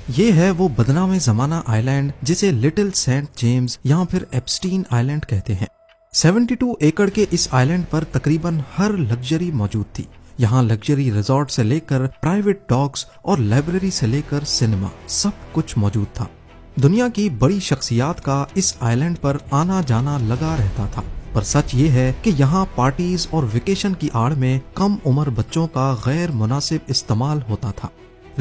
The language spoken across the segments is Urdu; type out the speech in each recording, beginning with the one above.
یہ ہے وہ بدنام زمانہ آئی لینڈ جسے لٹل سینٹ جیمز یا پھر ایپسٹین آئی لینڈ کہتے ہیں۔ 72 ایکڑ کے اس آئی لینڈ پر تقریباً ہر لگژری موجود تھی۔ یہاں لگژری ریزورٹ سے لے کر پرائیویٹ ڈاگز اور لائبریری سے لے کر سینما سب کچھ موجود تھا۔ دنیا کی بڑی شخصیات کا اس آئی لینڈ پر آنا جانا لگا رہتا تھا، پر سچ یہ ہے کہ یہاں پارٹیز اور ویکیشن کی آڑ میں کم عمر بچوں کا غیر مناسب استعمال ہوتا تھا۔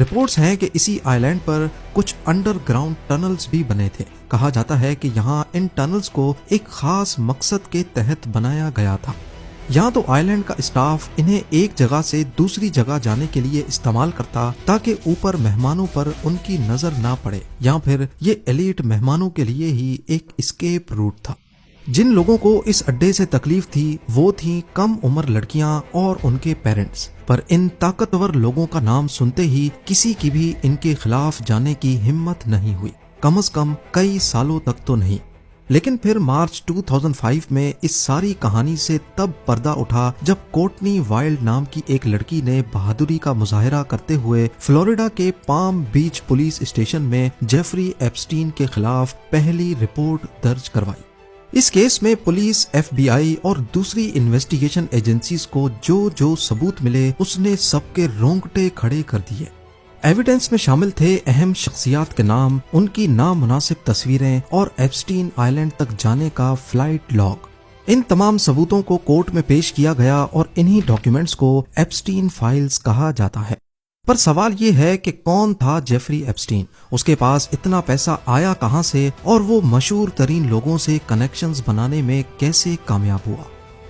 رپورٹس ہیں کہ اسی آئی لینڈ پر کچھ انڈر گراؤنڈ ٹنلز بھی بنے تھے۔ کہا جاتا ہے کہ یہاں ان ٹنلز کو ایک خاص مقصد کے تحت بنایا گیا تھا۔ یہاں تو آئی لینڈ کا اسٹاف انہیں ایک جگہ سے دوسری جگہ جانے کے لیے استعمال کرتا تاکہ اوپر مہمانوں پر ان کی نظر نہ پڑے، یا پھر یہ ایلیٹ مہمانوں کے لیے ہی ایک اسکیپ روٹ تھا۔ جن لوگوں کو اس اڈے سے تکلیف تھی وہ تھیں کم عمر لڑکیاں اور ان کے پیرنٹس، پر ان طاقتور لوگوں کا نام سنتے ہی کسی کی بھی ان کے خلاف جانے کی ہمت نہیں ہوئی، کم از کم کئی سالوں تک تو نہیں۔ لیکن پھر مارچ 2005 میں اس ساری کہانی سے تب پردہ اٹھا جب کورٹنی وائلڈ نام کی ایک لڑکی نے بہادری کا مظاہرہ کرتے ہوئے فلوریڈا کے پام بیچ پولیس اسٹیشن میں جیفری ایپسٹین کے خلاف پہلی رپورٹ درج کروائی۔ اس کیس میں پولیس، ایف بی آئی اور دوسری انویسٹیگیشن ایجنسیز کو جو ثبوت ملے اس نے سب کے رونگٹے کھڑے کر دیے۔ ایویڈنس میں شامل تھے اہم شخصیات کے نام، ان کی نامناسب تصویریں اور ایپسٹین آئی لینڈ تک جانے کا فلائٹ لاگ۔ ان تمام ثبوتوں کو کورٹ میں پیش کیا گیا اور انہی ڈاکیومنٹس کو ایپسٹین فائلز کہا جاتا ہے۔ پر سوال یہ ہے کہ کون تھا جیفری ایپسٹین؟ اس کے پاس اتنا پیسہ آیا کہاں سے اور وہ مشہور ترین لوگوں سے کنیکشنز بنانے میں کیسے کامیاب ہوا؟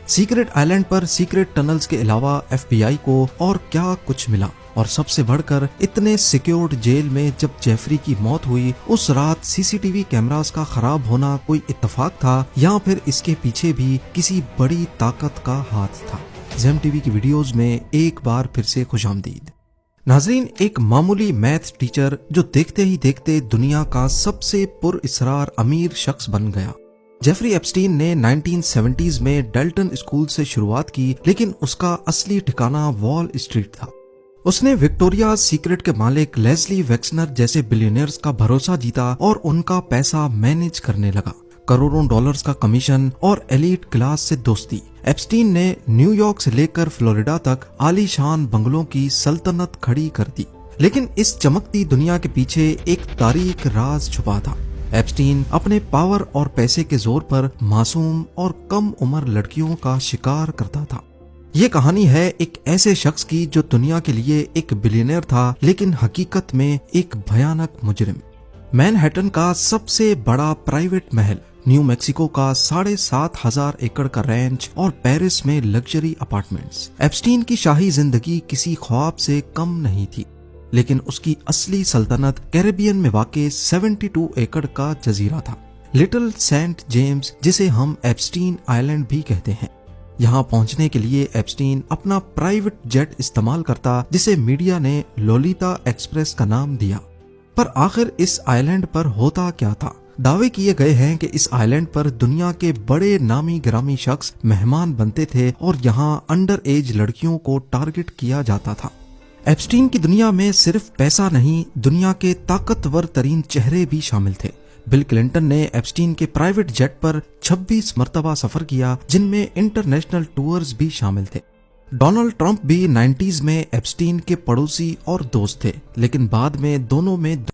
سیکرٹ آئی لینڈ پر سیکرٹ ٹنلز کے علاوہ ایف بی آئی کو اور کیا کچھ ملا؟ اور سب سے بڑھ کر اتنے سیکیورڈ جیل میں جب جیفری کی موت ہوئی اس رات سی سی ٹی وی کیمراز کا خراب ہونا کوئی اتفاق تھا یا پھر اس کے پیچھے بھی کسی بڑی طاقت کا ہاتھ تھا؟ زیم ٹی وی کی ویڈیوز میں ایک بار پھر سے خوش آمدید۔ ناظرین، ایک معمولی میتھ ٹیچر جو دیکھتے ہی دیکھتے دنیا کا سب سے پر اسرار امیر شخص بن گیا۔ جیفری ایپسٹین نے 1970s میں ڈیلٹن اسکول سے شروعات کی، لیکن اس کا اصلی ٹھکانہ وال اسٹریٹ تھا۔ اس نے وکٹوریا سیکرٹ کے مالک لیزلی ویکسنر جیسے بلینئرز کا بھروسہ جیتا اور ان کا پیسہ مینج کرنے لگا۔ کروڑوں ڈالرز کا کمیشن اور ایلیٹ کلاس سے دوستی۔ ایپسٹین نے نیو یارک سے لے کر فلوریڈا تک عالی شان بنگلوں کی سلطنت کھڑی کر دی، لیکن اس چمکتی دنیا کے پیچھے ایک تاریک راز چھپا تھا۔ ایپسٹین اپنے پاور اور پیسے کے زور پر معصوم اور کم عمر لڑکیوں کا شکار کرتا تھا۔ یہ کہانی ہے ایک ایسے شخص کی جو دنیا کے لیے ایک بلینئر تھا لیکن حقیقت میں ایک بھیانک مجرم۔ مین ہیٹن کا سب سے بڑا پرائیویٹ محل، نیو میکسیکو کا 7,500 ایکڑ کا رینچ اور پیرس میں لگژری اپارٹمنٹس۔ ایپسٹین کی شاہی زندگی کسی خواب سے کم نہیں تھی، لیکن اس کی اصلی سلطنت کیریبین میں واقع 72 ایکڑ کا جزیرہ تھا، لٹل سینٹ جیمز، جسے ہم ایپسٹین آئی لینڈ بھی کہتے ہیں۔ یہاں پہنچنے کے لیے ایپسٹین اپنا پرائیویٹ جیٹ استعمال کرتا جسے میڈیا نے لولیتا ایکسپریس کا نام دیا۔ پر آخر اس آئی لینڈ پر ہوتا کیا تھا؟ دعوے کیے گئے ہیں کہ اس آئی لینڈ پر دنیا کے بڑے نامی گرامی شخص مہمان بنتے تھے اور یہاں انڈر ایج لڑکیوں کو ٹارگٹ کیا جاتا تھا۔ ایپسٹین کی دنیا میں صرف پیسہ نہیں، دنیا کے طاقتور ترین چہرے بھی شامل تھے۔ بل کلنٹن نے ایپسٹین کے پرائیویٹ جیٹ پر 26 مرتبہ سفر کیا، جن میں انٹرنیشنل ٹورز بھی شامل تھے۔ ڈونلڈ ٹرمپ بھی 90s میں ایپسٹین کے پڑوسی اور دوست تھے، لیکن بعد میں دونوں میں